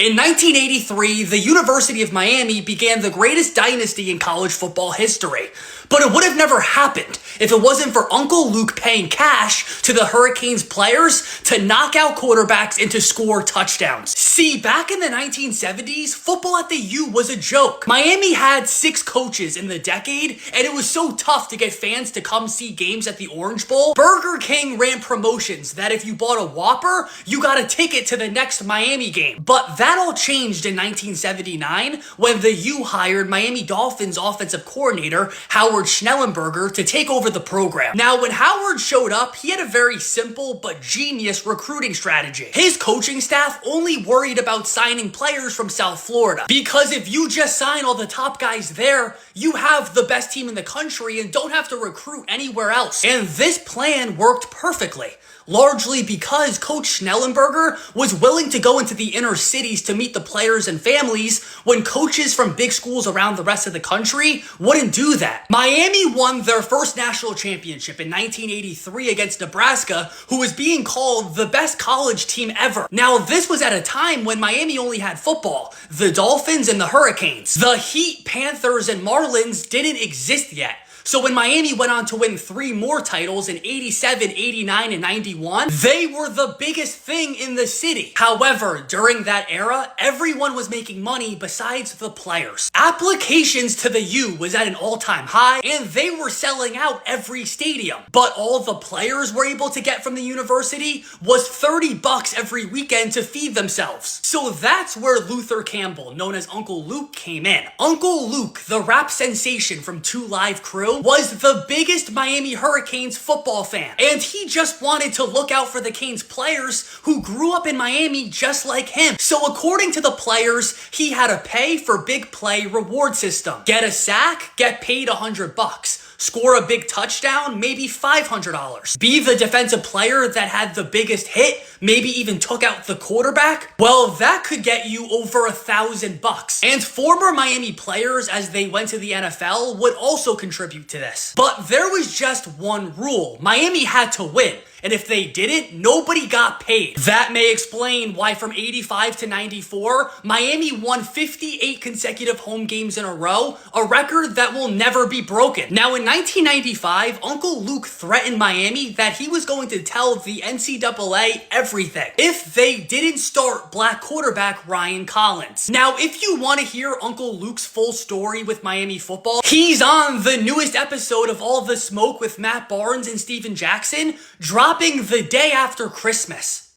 In 1983, the University of Miami began the greatest dynasty in college football history. But it would have never happened if it wasn't for Uncle Luke paying cash to the Hurricanes players to knock out quarterbacks and to score touchdowns. See, back in the 1970s, football at the U was a joke. Miami had 6 coaches in the decade, and it was so tough to get fans to come see games at the Orange Bowl. Burger King ran promotions that if you bought a Whopper, you got a ticket to the next Miami game. But that all changed in 1979 when the U hired Miami Dolphins offensive coordinator Howard Schnellenberger to take over the program. Now, when Howard showed up, he had a very simple but genius recruiting strategy. His coaching staff only worried about signing players from South Florida, because if you just sign all the top guys there, you have the best team in the country and don't have to recruit anywhere else. And this plan worked perfectly, largely because Coach Schnellenberger was willing to go into the inner cities to meet the players and families when coaches from big schools around the rest of the country wouldn't do that. Miami won their first national championship in 1983 against Nebraska, who was being called the best college team ever. Now, this was at a time when Miami only had football, the Dolphins and the Hurricanes. The Heat, Panthers, and Marlins didn't exist yet. So when Miami went on to win 3 more titles in 87, 89, and 91, they were the biggest thing in the city. However, during that era, everyone was making money besides the players. Applications to the U was at an all-time high, and they were selling out every stadium. But all the players were able to get from the university was $30 every weekend to feed themselves. So that's where Luther Campbell, known as Uncle Luke, came in. Uncle Luke, the rap sensation from 2 Live Crew, was the biggest Miami Hurricanes football fan. And he just wanted to look out for the Canes players who grew up in Miami just like him. So according to the players, he had a pay for big play reward system. Get a sack, get paid $100. Score a big touchdown, maybe $500. Be the defensive player that had the biggest hit, maybe even took out the quarterback. Well, that could get you over $1,000. And former Miami players, as they went to the NFL, would also contribute to this. But there was just one rule. Miami had to win. And if they didn't, nobody got paid. That may explain why from 85 to 94, Miami won 58 consecutive home games in a row, a record that will never be broken. Now in 1995, Uncle Luke threatened Miami that he was going to tell the NCAA everything if they didn't start black quarterback Ryan Collins. Now, if you want to hear Uncle Luke's full story with Miami football, he's on the newest episode of All the Smoke with Matt Barnes and Steven Jackson, dropping the day after Christmas.